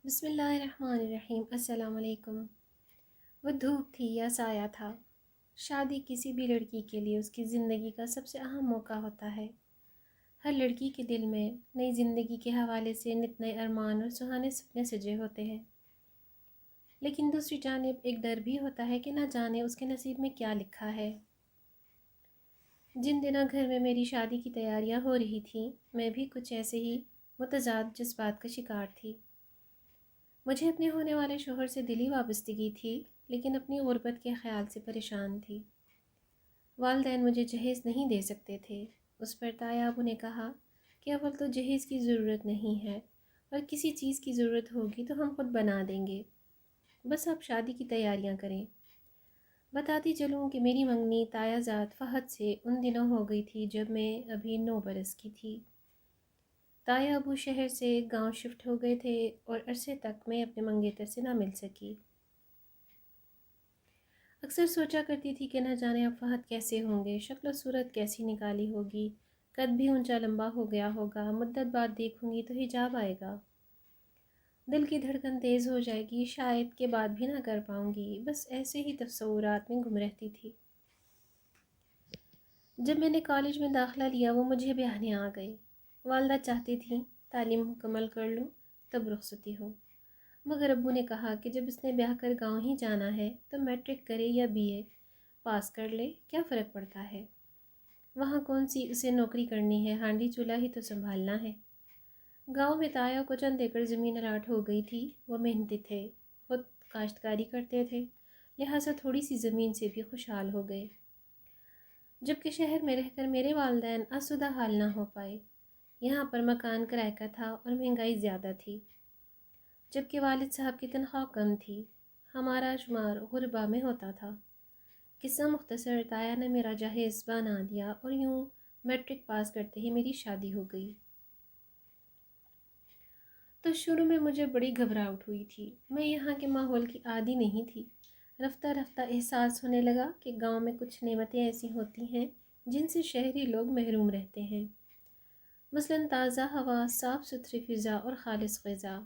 بسم اللہ الرحمن الرحیم۔ السلام علیکم۔ وہ دھوپ تھی یا سایہ تھا، شادی کسی بھی لڑکی کے لیے اس کی زندگی کا سب سے اہم موقع ہوتا ہے۔ ہر لڑکی کے دل میں نئی زندگی کے حوالے سے نت نئے ارمان اور سہانے سپنے سجے ہوتے ہیں، لیکن دوسری جانب ایک ڈر بھی ہوتا ہے کہ نہ جانے اس کے نصیب میں کیا لکھا ہے۔ جن دنوں گھر میں میری شادی کی تیاریاں ہو رہی تھیں، میں بھی کچھ ایسے ہی متضاد جذبات کا شکار تھی۔ مجھے اپنے ہونے والے شوہر سے دلی وابستگی تھی، لیکن اپنی غربت کے خیال سے پریشان تھی۔ والدین مجھے جہیز نہیں دے سکتے تھے۔ اس پر تایا ابو نے کہا کہ اول تو جہیز کی ضرورت نہیں ہے، اور کسی چیز کی ضرورت ہوگی تو ہم خود بنا دیں گے، بس آپ شادی کی تیاریاں کریں۔ بتاتی چلوں کہ میری منگنی تایا زاد فہد سے ان دنوں ہو گئی تھی جب میں ابھی 9 برس کی تھی۔ تایا ابو شہر سے گاؤں شفٹ ہو گئے تھے اور عرصے تک میں اپنے منگیتر سے نہ مل سکی۔ اکثر سوچا کرتی تھی کہ نہ جانے اب فہد کیسے ہوں گے، شکل و صورت کیسی نکالی ہوگی، قد بھی اونچا لمبا ہو گیا ہوگا، مدت بعد دیکھوں گی تو حجاب آئے گا، دل کی دھڑکن تیز ہو جائے گی، شاید کے بعد بھی نہ کر پاؤں گی۔ بس ایسے ہی تصورات میں گم رہتی تھی۔ جب میں نے کالج میں داخلہ لیا وہ مجھے بیاہنے آ گئے۔ والدہ چاہتی تھیں تعلیم مکمل کر لوں تب رخصتی ہو، مگر ابو نے کہا کہ جب اس نے بیاہ کر گاؤں ہی جانا ہے تو میٹرک کرے یا بی اے پاس کر لے، کیا فرق پڑتا ہے، وہاں کون سی اسے نوکری کرنی ہے، ہانڈی چولہا ہی تو سنبھالنا ہے۔ گاؤں میں تایا کو چند ایکڑ زمین الاٹ ہو گئی تھی۔ وہ محنتی تھے، خود کاشتکاری کرتے تھے، لہٰذا تھوڑی سی زمین سے بھی خوشحال ہو گئے، جبکہ شہر میں رہ کر میرے والدین آسودہ حال نہ ہو پائے۔ یہاں پر مکان کرائے کا تھا اور مہنگائی زیادہ تھی، جبکہ والد صاحب کی تنخواہ کم تھی۔ ہمارا شمار غربا میں ہوتا تھا۔ قصہ مختصر، تایا نے میرا جہیز بنا دیا اور یوں میٹرک پاس کرتے ہی میری شادی ہو گئی۔ تو شروع میں مجھے بڑی گھبراہٹ ہوئی تھی، میں یہاں کے ماحول کی عادی نہیں تھی۔ رفتہ رفتہ احساس ہونے لگا کہ گاؤں میں کچھ نعمتیں ایسی ہوتی ہیں جن سے شہری لوگ محروم رہتے ہیں، مثلاً تازہ ہوا، صاف ستھری فضا اور خالص غذا۔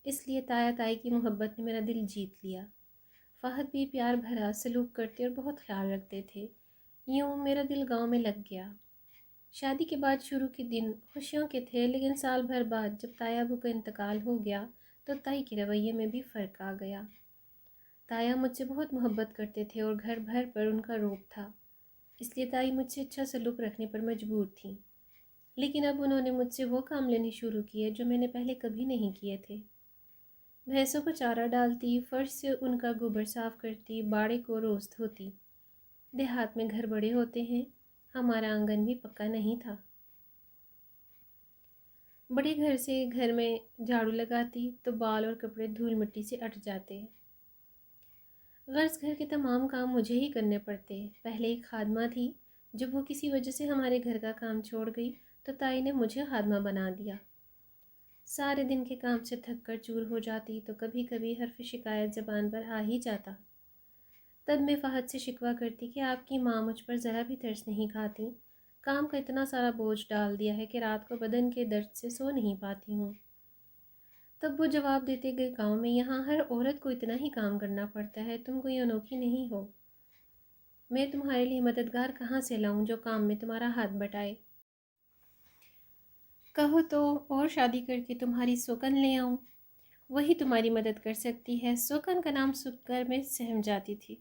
اس لیے تایا تائی کی محبت نے میرا دل جیت لیا۔ فہد بھی پیار بھرا سلوک کرتے اور بہت خیال رکھتے تھے، یوں میرا دل گاؤں میں لگ گیا۔ شادی کے بعد شروع کے دن خوشیوں کے تھے، لیکن سال بھر بعد جب تایا ابو کا انتقال ہو گیا تو تائی کے رویے میں بھی فرق آ گیا۔ تایا مجھ سے بہت محبت کرتے تھے اور گھر بھر پر ان کا روب تھا، اس لیے تائی مجھ سے اچھا سلوک رکھنے پر مجبور تھیں، لیکن اب انہوں نے مجھ سے وہ کام لینے شروع کیے جو میں نے پہلے کبھی نہیں کیے تھے۔ بھینسوں کو چارہ ڈالتی، فرش سے ان کا گوبر صاف کرتی، باڑے کو روز دھوتی۔ دیہات میں گھر بڑے ہوتے ہیں، ہمارا آنگن بھی پکا نہیں تھا۔ بڑے گھر سے گھر میں جھاڑو لگاتی تو بال اور کپڑے دھول مٹی سے اٹ جاتے۔ غرض گھر کے تمام کام مجھے ہی کرنے پڑتے۔ پہلے ایک خادمہ تھی، جب وہ کسی وجہ سے ہمارے گھر کا کام چھوڑ گئی تو تائی نے مجھے خادمہ بنا دیا۔ سارے دن کے کام سے تھک کر چور ہو جاتی تو کبھی کبھی حرف شکایت زبان پر آ ہی جاتا۔ تب میں فہد سے شکوہ کرتی کہ آپ کی ماں مجھ پر ذرا بھی ترس نہیں کھاتی، کام کا اتنا سارا بوجھ ڈال دیا ہے کہ رات کو بدن کے درد سے سو نہیں پاتی ہوں۔ تب وہ جواب دیتے کہ گاؤں میں یہاں ہر عورت کو اتنا ہی کام کرنا پڑتا ہے، تم کوئی انوکھی نہیں ہو، میں تمہارے لیے مددگار کہاں سے لاؤں جو کام میں تمہارا ہاتھ بٹائے، کہو تو اور شادی کر کے تمہاری سوکن لے آؤں، وہی تمہاری مدد کر سکتی ہے۔ سوکن کا نام سن کر میں سہم جاتی تھی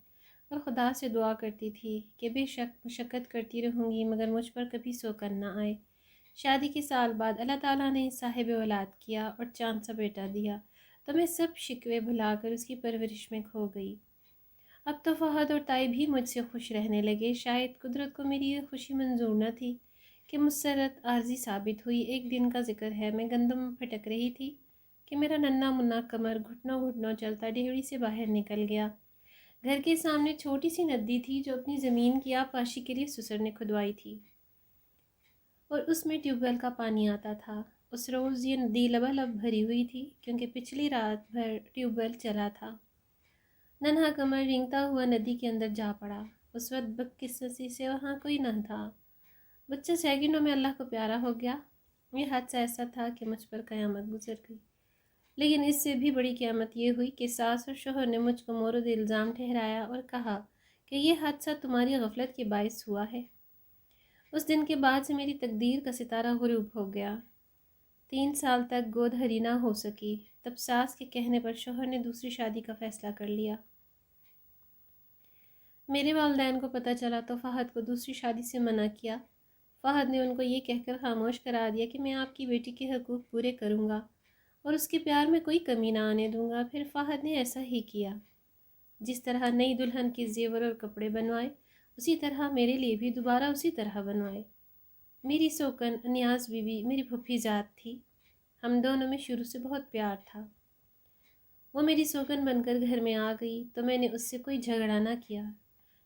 اور خدا سے دعا کرتی تھی کہ بے شک مشقت کرتی رہوں گی مگر مجھ پر کبھی سوکن نہ آئے۔ شادی کے سال بعد اللہ تعالیٰ نے صاحب اولاد کیا اور چاند سا بیٹا دیا، تو میں سب شکوے بھلا کر اس کی پرورش میں کھو گئی۔ اب تو فہد اور تائی بھی مجھ سے خوش رہنے لگے۔ شاید قدرت کو میری یہ خوشی منظور نہ تھی کہ مسرت عارضی ثابت ہوئی۔ ایک دن کا ذکر ہے، میں گندم پھٹک رہی تھی کہ میرا ننھا منا کمر گھٹنوں گھٹنوں چلتا ڈیوڑی سے باہر نکل گیا۔ گھر کے سامنے چھوٹی سی ندی تھی جو اپنی زمین کی آبپاشی کے لیے سسر نے کھدوائی تھی، اور اس میں ٹیوب ویل کا پانی آتا تھا۔ اس روز یہ ندی لبالب بھری ہوئی تھی کیونکہ پچھلی رات بھر ٹیوب ویل چلا تھا۔ ننھا کمر رینگتا ہوا ندی کے اندر جا پڑا۔ اس وقت بدقسمتی سے وہاں کوئی نہ تھا۔ بچہ سیکنڈوں میں اللہ کو پیارا ہو گیا۔ یہ حادثہ ایسا تھا کہ مجھ پر قیامت گزر گئی۔ لیکن اس سے بھی بڑی قیامت یہ ہوئی کہ ساس اور شوہر نے مجھ کو مورد الزام ٹھہرایا اور کہا کہ یہ حادثہ تمہاری غفلت کے باعث ہوا ہے۔ اس دن کے بعد سے میری تقدیر کا ستارہ غروب ہو گیا۔ 3 سال تک گود ہری نہ ہو سکی، تب ساس کے کہنے پر شوہر نے دوسری شادی کا فیصلہ کر لیا۔ میرے والدین کو پتہ چلا تو فہد کو دوسری شادی سے منع کیا۔ فہد نے ان کو یہ کہہ کر خاموش کرا دیا کہ میں آپ کی بیٹی کے حقوق پورے کروں گا اور اس کے پیار میں کوئی کمی نہ آنے دوں گا۔ پھر فہد نے ایسا ہی کیا۔ جس طرح نئی دلہن کے زیور اور کپڑے بنوائے، اسی طرح میرے لیے بھی دوبارہ اسی طرح بنوائے۔ میری سوکن نیاز بی بی میری پھپھی ذات تھی۔ ہم دونوں میں شروع سے بہت پیار تھا۔ وہ میری سوکن بن کر گھر میں آ گئی تو میں نے اس سے کوئی جھگڑا نہ کیا۔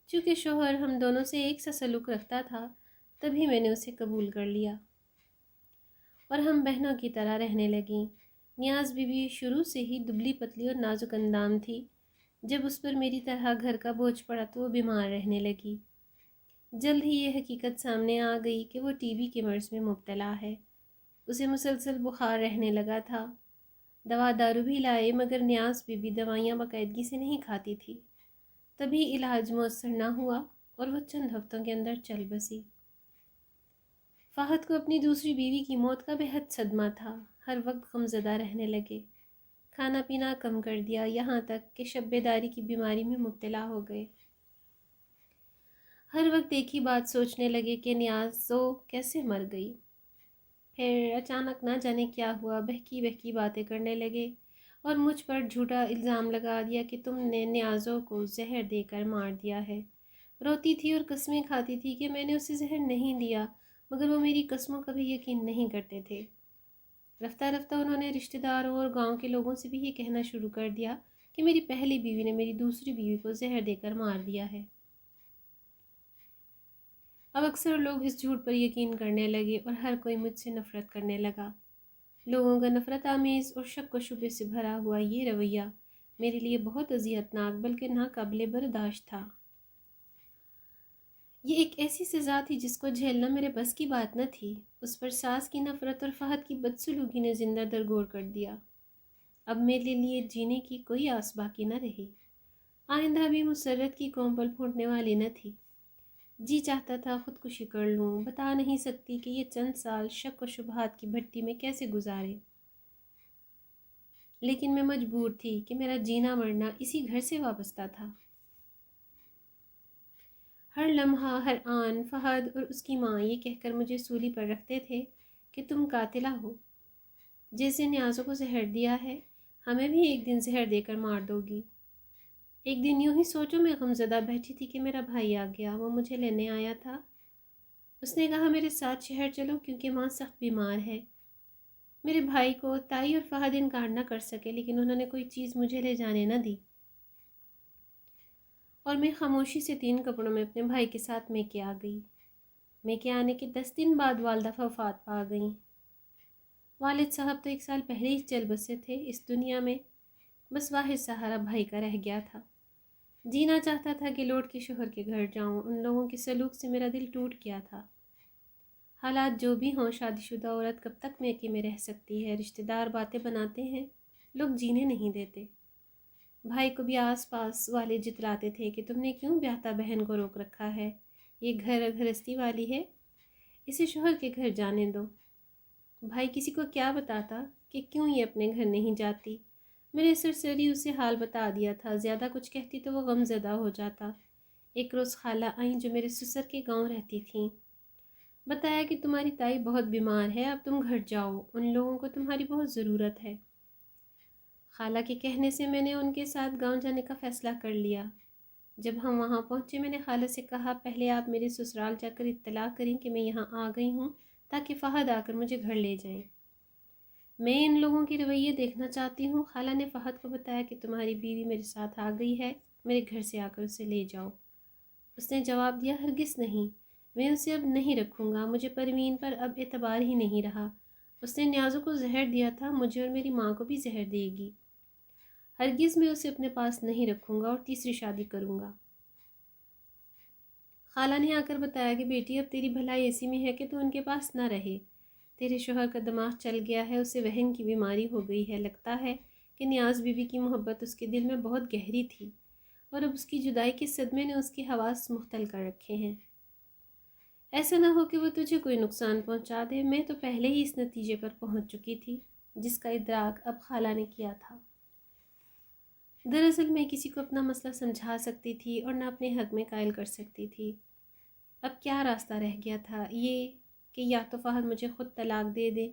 چونکہ شوہر ہم دونوں سے ایک سا سلوک رکھتا تھا، تبھی میں نے اسے قبول کر لیا اور ہم بہنوں کی طرح رہنے لگیں۔ نیاز بی بی شروع سے ہی دبلی پتلی اور نازک اندام تھی۔ جب اس پر میری طرح گھر کا بوجھ پڑا تو وہ بیمار رہنے لگی۔ جلد ہی یہ حقیقت سامنے آ گئی کہ وہ ٹی بی کے مرض میں مبتلا ہے۔ اسے مسلسل بخار رہنے لگا تھا۔ دوا دارو بھی لائے مگر نیاز بی بی دوائیاں باقاعدگی سے نہیں کھاتی تھی۔ تبھی علاج مؤثر نہ ہوا اور وہ چند ہفتوں کے اندر چل بسی۔ فہد کو اپنی دوسری بیوی کی موت کا بے حد صدمہ تھا۔ ہر وقت غمزدہ رہنے لگے۔ کھانا پینا کم کر دیا، یہاں تک کہ شب بیداری کی بیماری میں مبتلا ہو گئے۔ ہر وقت ایک ہی بات سوچنے لگے کہ نیازو کیسے مر گئی۔ پھر اچانک نہ جانے کیا ہوا، بہکی بہکی باتیں کرنے لگے اور مجھ پر جھوٹا الزام لگا دیا کہ تم نے نیازو کو زہر دے کر مار دیا ہے۔ روتی تھی اور قسمیں کھاتی تھی کہ میں نے اسے زہر نہیں دیا، مگر وہ میری قسموں کا بھی یقین نہیں کرتے تھے۔ رفتہ رفتہ انہوں نے رشتہ داروں اور گاؤں کے لوگوں سے بھی یہ کہنا شروع کر دیا کہ میری پہلی بیوی نے میری دوسری بیوی کو زہر دے کر مار دیا ہے۔ اب اکثر لوگ اس جھوٹ پر یقین کرنے لگے اور ہر کوئی مجھ سے نفرت کرنے لگا۔ لوگوں کا نفرت آمیز اور شک و شبے سے بھرا ہوا یہ رویہ میرے لیے بہت اذیت ناک بلکہ ناقابل برداشت تھا۔ یہ ایک ایسی سزا تھی جس کو جھیلنا میرے بس کی بات نہ تھی۔ اس پر ساس کی نفرت اور فہد کی بدسلوکی نے زندہ درگور کر دیا۔ اب میرے لیے جینے کی کوئی آس باقی نہ رہی۔ آئندہ بھی مسرت کی کومپل پھونٹنے والی نہ تھی۔ جی چاہتا تھا خودکشی کر لوں، بتا نہیں سکتی کہ یہ چند سال شک و شبہات کی بھٹی میں کیسے گزارے، لیکن میں مجبور تھی کہ میرا جینا مرنا اسی گھر سے وابستہ تھا۔ ہر لمحہ ہر آن فہد اور اس کی ماں یہ کہہ کر مجھے سولی پر رکھتے تھے کہ تم قاتلہ ہو، جیسے نیازوں کو زہر دیا ہے ہمیں بھی ایک دن زہر دے کر مار دو گی۔ ایک دن یوں ہی سوچو میں غمزدہ بیٹھی تھی کہ میرا بھائی آ گیا۔ وہ مجھے لینے آیا تھا۔ اس نے کہا میرے ساتھ شہر چلو کیونکہ ماں سخت بیمار ہے۔ میرے بھائی کو تائی اور فہد انکار نہ کر سکے، لیکن انہوں نے کوئی چیز مجھے لے جانے نہ دی اور میں خاموشی سے 3 کپڑوں میں اپنے بھائی کے ساتھ میکے آ گئی۔ میکے آنے کے 10 دن بعد والدہ وفات پا گئیں۔ والد صاحب تو 1 سال پہلے ہی چل بسے تھے اس دنیا میں، بس واحد سہارا بھائی کا رہ گیا تھا۔ جینا چاہتا تھا کہ لوٹ کے شوہر کے گھر جاؤں۔ ان لوگوں کے سلوک سے میرا دل ٹوٹ گیا تھا۔ حالات جو بھی ہوں، شادی شدہ عورت کب تک میکے میں رہ سکتی ہے؟ رشتہ دار باتیں بناتے ہیں، لوگ جینے نہیں دیتے۔ بھائی کو بھی آس پاس والے جتلاتے تھے کہ تم نے کیوں بیاہتا بہن کو روک رکھا ہے، یہ گھر گھرستی والی ہے، اسے شوہر کے گھر جانے دو۔ بھائی کسی کو کیا بتاتا کہ کیوں یہ اپنے گھر نہیں جاتی؟ میں نے سرسری اسے حال بتا دیا تھا، زیادہ کچھ کہتی تو وہ غم زدہ ہو جاتا۔ ایک روز خالہ آئیں جو میرے سسر کے گاؤں رہتی تھیں، بتایا کہ تمہاری تائی بہت بیمار ہے، اب تم گھر جاؤ، ان لوگوں کو تمہاری بہت ضرورت ہے۔ خالہ کے کہنے سے میں نے ان کے ساتھ گاؤں جانے کا فیصلہ کر لیا۔ جب ہم وہاں پہنچے میں نے خالہ سے کہا پہلے آپ میرے سسرال جا کر اطلاع کریں کہ میں یہاں آ گئی ہوں تاکہ فہد آ کر مجھے گھر لے جائیں۔ میں ان لوگوں کے رویے دیکھنا چاہتی ہوں۔ خالہ نے فہد کو بتایا کہ تمہاری بیوی میرے ساتھ آ گئی ہے، میرے گھر سے آ کر اسے لے جاؤ۔ اس نے جواب دیا ہرگز نہیں، میں اسے اب نہیں رکھوں گا، مجھے پروین پر اب اعتبار ہی نہیں رہا۔ اس نے نیازوں کو زہر دیا تھا، مجھے اور میری ماں کو بھی زہر دے گی۔ ہرگز میں اسے اپنے پاس نہیں رکھوں گا اور تیسری شادی کروں گا۔ خالہ نے آ کر بتایا کہ بیٹی اب تیری بھلائی ایسی میں ہے کہ تو ان کے پاس نہ رہے، تیرے شوہر کا دماغ چل گیا ہے، اسے وہن کی بیماری ہو گئی ہے، لگتا ہے کہ نیاز بی بی کی محبت اس کے دل میں بہت گہری تھی اور اب اس کی جدائی کے صدمے نے اس کی حواس مختل کر رکھے ہیں۔ ایسا نہ ہو کہ وہ تجھے کوئی نقصان پہنچا دے، میں تو پہلے ہی اس نتیجے پر پہنچ چکی تھی جس کا ادراک اب خالہ نے کیا تھا۔ دراصل میں کسی کو اپنا مسئلہ سمجھا سکتی تھی اور نہ اپنے حق میں قائل کر سکتی تھی۔ اب کیا راستہ رہ گیا تھا؟ یہ کہ یا تو فہد مجھے خود طلاق دے دے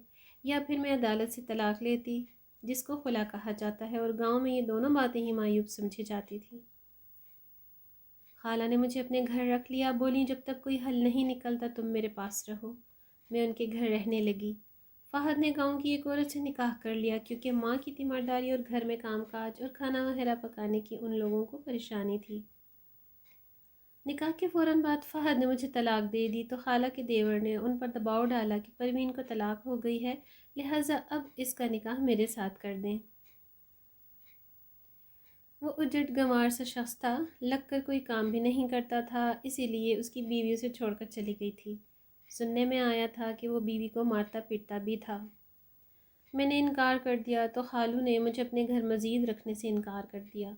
یا پھر میں عدالت سے طلاق لیتی، جس کو خلا کہا جاتا ہے، اور گاؤں میں یہ دونوں باتیں ہی معیوب سمجھی جاتی تھیں۔ خالہ نے مجھے اپنے گھر رکھ لیا، بولی جب تک کوئی حل نہیں نکلتا تم میرے پاس رہو۔ میں ان کے گھر رہنے لگی۔ فہد نے گاؤں کی ایک عورت سے نکاح کر لیا کیونکہ ماں کی تیمارداری اور گھر میں کام کاج اور کھانا وغیرہ پکانے کی ان لوگوں کو پریشانی تھی۔ نکاح کے فوراً بعد فہد نے مجھے طلاق دے دی تو خالہ کے دیور نے ان پر دباؤ ڈالا کہ پروین کو طلاق ہو گئی ہے، لہٰذا اب اس کا نکاح میرے ساتھ کر دیں۔ وہ اجڑ گنوار سا شخص تھا، لگ کر کوئی کام بھی نہیں کرتا تھا، اسی لیے اس کی بیوی اسے چھوڑ کر چلی گئی تھی۔ سننے میں آیا تھا کہ وہ بیوی کو مارتا پیٹتا بھی تھا۔ میں نے انکار کر دیا تو خالو نے مجھے اپنے گھر مزید رکھنے سے انکار کر دیا۔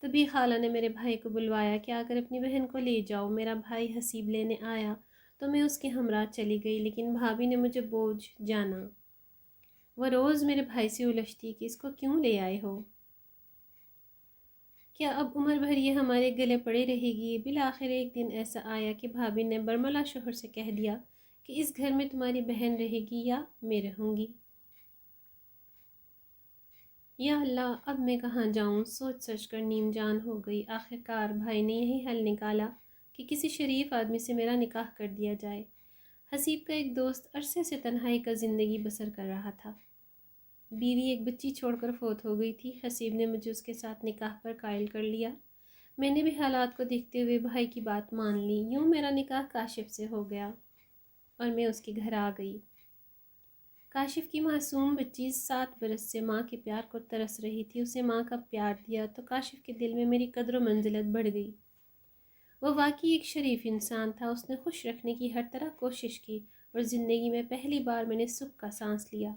تبھی خالہ نے میرے بھائی کو بلوایا کہ آ کر اپنی بہن کو لے جاؤ۔ میرا بھائی حسیب لینے آیا تو میں اس کے ہمراہ چلی گئی، لیکن بھابھی نے مجھے بوجھ جانا۔ وہ روز میرے بھائی سے الجھتی کہ اس کو کیوں لے آئے ہو؟ کیا اب عمر بھر یہ ہمارے گلے پڑے رہے گی؟ بالآخر ایک دن ایسا آیا کہ بھابھی نے برملا شوہر سے کہہ دیا کہ اس گھر میں تمہاری بہن رہے گی یا میں رہوں گی۔ یا اللہ، اب میں کہاں جاؤں؟ سوچ سوچ کر نیم جان ہو گئی۔ آخر کار بھائی نے یہی حل نکالا کہ کسی شریف آدمی سے میرا نکاح کر دیا جائے۔ حسیب کا ایک دوست عرصے سے تنہائی کا زندگی بسر کر رہا تھا۔ بیوی ایک بچی چھوڑ کر فوت ہو گئی تھی۔ حسیب نے مجھے اس کے ساتھ نکاح پر قائل کر لیا۔ میں نے بھی حالات کو دیکھتے ہوئے بھائی کی بات مان لی۔ یوں میرا نکاح کاشف سے ہو گیا اور میں اس کے گھر آ گئی۔ کاشف کی معصوم بچی 7 برس سے ماں کے پیار کو ترس رہی تھی۔ اسے ماں کا پیار دیا تو کاشف کے دل میں میری قدر و منزلت بڑھ گئی۔ وہ واقعی ایک شریف انسان تھا۔ اس نے خوش رکھنے کی ہر طرح کوشش کی اور زندگی میں پہلی بار میں نے سکھ کا سانس لیا۔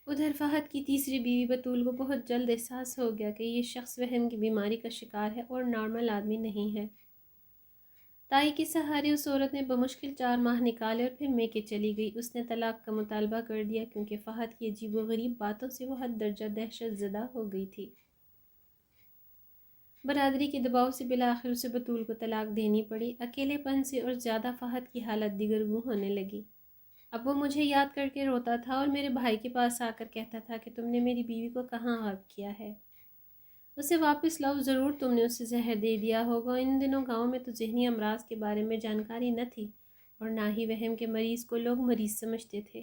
ادھر فہد کی تیسری بیوی بطول کو بہت جلد احساس ہو گیا کہ یہ شخص وہم کی بیماری کا شکار ہے اور نارمل آدمی نہیں ہے۔ تائی کے سہارے اس عورت نے بمشکل 4 ماہ نکالے اور پھر میکے چلی گئی۔ اس نے طلاق کا مطالبہ کر دیا کیونکہ فہد کی عجیب و غریب باتوں سے وہ حد درجہ دہشت زدہ ہو گئی تھی۔ برادری کے دباؤ سے بالآخر اسے بطول کو طلاق دینی پڑی۔ اکیلے پن سے اور زیادہ فہد کی حالت دیگرگوں ہونے لگی۔ اب وہ مجھے یاد کر کے روتا تھا اور میرے بھائی کے پاس آ کر کہتا تھا کہ تم نے میری بیوی کو کہاں غائب کیا ہے؟ اسے واپس لاؤ، ضرور تم نے اسے زہر دے دیا ہوگا۔ ان دنوں گاؤں میں تو ذہنی امراض کے بارے میں جانکاری نہ تھی اور نہ ہی وہم کے مریض کو لوگ مریض سمجھتے تھے۔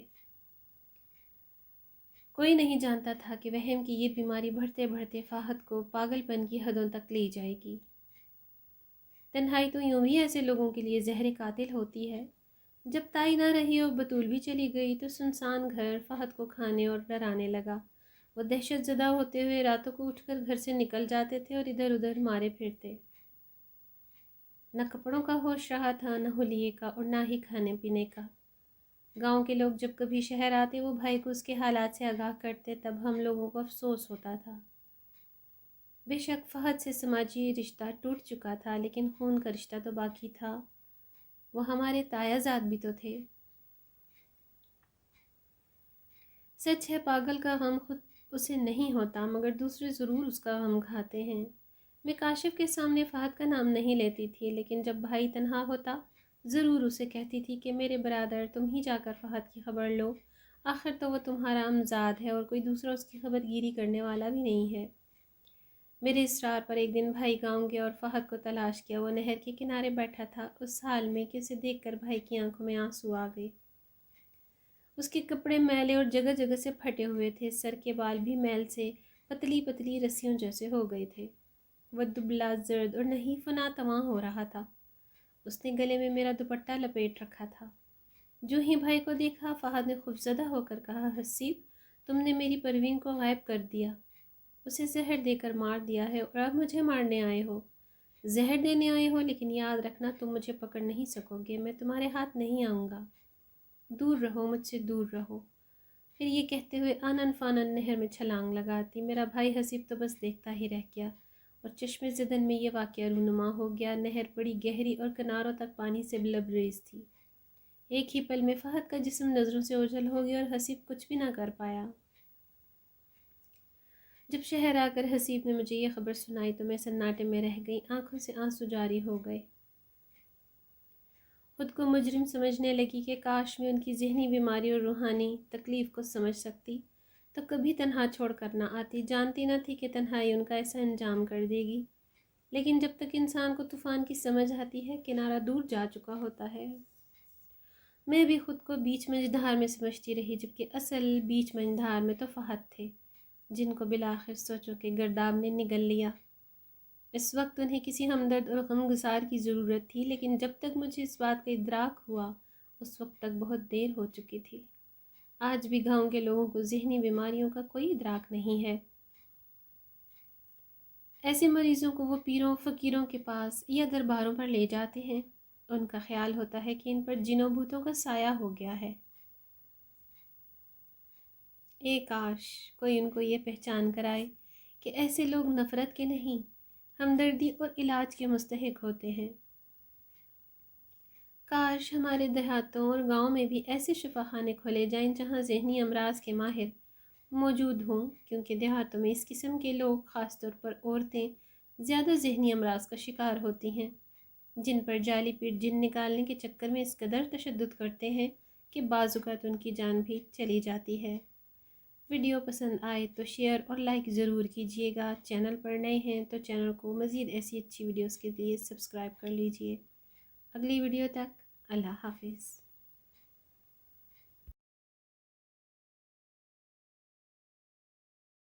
کوئی نہیں جانتا تھا کہ وہم کی یہ بیماری بڑھتے بڑھتے فہد کو پاگل پن کی حدوں تک لے جائے گی۔ تنہائی تو یوں بھی ایسے لوگوں کے لیے زہر قاتل ہوتی ہے۔ جب تائی نہ رہی اور بطول بھی چلی گئی تو سنسان گھر فہد کو کھانے اور ڈرانے لگا۔ وہ دہشت زدہ ہوتے ہوئے راتوں کو اٹھ کر گھر سے نکل جاتے تھے اور ادھر ادھر مارے پھرتے۔ نہ کپڑوں کا ہوش رہا تھا، نہ حلیے کا، اور نہ ہی کھانے پینے کا۔ گاؤں کے لوگ جب کبھی شہر آتے وہ بھائی کو اس کے حالات سے آگاہ کرتے، تب ہم لوگوں کو افسوس ہوتا تھا۔ بے شک فہد سے سماجی رشتہ ٹوٹ چکا تھا، لیکن خون کا رشتہ تو باقی تھا۔ وہ ہمارے تایا زاد بھی تو تھے۔ سچ ہے پاگل کا غم خود اسے نہیں ہوتا، مگر دوسرے ضرور اس کا غم کھاتے ہیں۔ میں کاشف کے سامنے فہد کا نام نہیں لیتی تھی، لیکن جب بھائی تنہا ہوتا ضرور اسے کہتی تھی کہ میرے برادر تم ہی جا کر فہد کی خبر لو، آخر تو وہ تمہارا امزاد ہے اور کوئی دوسرا اس کی خبر گیری کرنے والا بھی نہیں ہے۔ میرے اصرار پر ایک دن بھائی گاؤں گیا اور فہد کو تلاش کیا۔ وہ نہر کے کنارے بیٹھا تھا، اس حال میں کہ اسے دیکھ کر بھائی کی آنکھوں میں آنسو آ گئے۔ اس کے کپڑے میلے اور جگہ جگہ سے پھٹے ہوئے تھے، سر کے بال بھی میل سے پتلی پتلی رسیوں جیسے ہو گئے تھے۔ وہ دبلا زرد اور نحیف و ناتواں ہو رہا تھا۔ اس نے گلے میں میرا دوپٹہ لپیٹ رکھا تھا۔ جو ہی بھائی کو دیکھا فہد نے خوفزدہ ہو کر کہا، حسیب تم نے میری پروین کو غائب کر دیا، اسے زہر دے کر مار دیا ہے اور اب مجھے مارنے آئے ہو۔ زہر دینے آئے ہو، لیکن یاد رکھنا تم مجھے پکڑ نہیں سکو گے، میں تمہارے ہاتھ نہیں آؤں گا۔ دور رہو، مجھ سے دور رہو۔ پھر یہ کہتے ہوئے آنن فانن نہر میں چھلانگ لگاتی۔ میرا بھائی حسیب تو بس دیکھتا ہی رہ گیا، اور چشم زدن میں یہ واقعہ رونما ہو گیا۔ نہر بڑی گہری اور کناروں تک پانی سے لبریز تھی۔ ایک ہی پل میں فہد کا جسم نظروں سے اوجھل ہو گیا اور حسیب کچھ بھی نہ کر پایا۔ جب شہر آ کر حسیب نے مجھے یہ خبر سنائی تو میں سناٹے میں رہ گئی، آنکھوں سے آنسو جاری ہو گئے۔ خود کو مجرم سمجھنے لگی کہ کاش میں ان کی ذہنی بیماری اور روحانی تکلیف کو سمجھ سکتی تو کبھی تنہا چھوڑ کر نہ آتی۔ جانتی نہ تھی کہ تنہائی ان کا ایسا انجام کر دے گی، لیکن جب تک انسان کو طوفان کی سمجھ آتی ہے، کنارہ دور جا چکا ہوتا ہے۔ میں بھی خود کو بیچ منجھدار میں سمجھتی رہی، جبکہ اصل بیچ منجھدار میں تو فہد تھے، جن کو بالآخر سوچوں کے گرداب نے نگل لیا۔ اس وقت انہیں کسی ہمدرد اور غمگسار کی ضرورت تھی، لیکن جب تک مجھے اس بات کا ادراک ہوا اس وقت تک بہت دیر ہو چکی تھی۔ آج بھی گاؤں کے لوگوں کو ذہنی بیماریوں کا کوئی ادراک نہیں ہے۔ ایسے مریضوں کو وہ پیروں فقیروں کے پاس یا درباروں پر لے جاتے ہیں۔ ان کا خیال ہوتا ہے کہ ان پر جنوں بھوتوں کا سایہ ہو گیا ہے۔ کاش کوئی ان کو یہ پہچان کرائے کہ ایسے لوگ نفرت کے نہیں، ہمدردی اور علاج کے مستحق ہوتے ہیں۔ کاش ہمارے دیہاتوں اور گاؤں میں بھی ایسے شفاخانے کھولے جائیں جہاں ذہنی امراض کے ماہر موجود ہوں، کیونکہ دیہاتوں میں اس قسم کے لوگ، خاص طور پر عورتیں، زیادہ ذہنی امراض کا شکار ہوتی ہیں، جن پر جعلی پیٹ جن نکالنے کے چکر میں اس قدر تشدد کرتے ہیں کہ بعض اوقات ان کی جان بھی چلی جاتی ہے۔ ویڈیو پسند آئے تو شیئر اور لائک ضرور کیجیے گا۔ چینل پر نئے ہیں تو چینل کو مزید ایسی اچھی ویڈیوز کے لیے سبسکرائب کر لیجیے۔ اگلی ویڈیو تک اللہ حافظ۔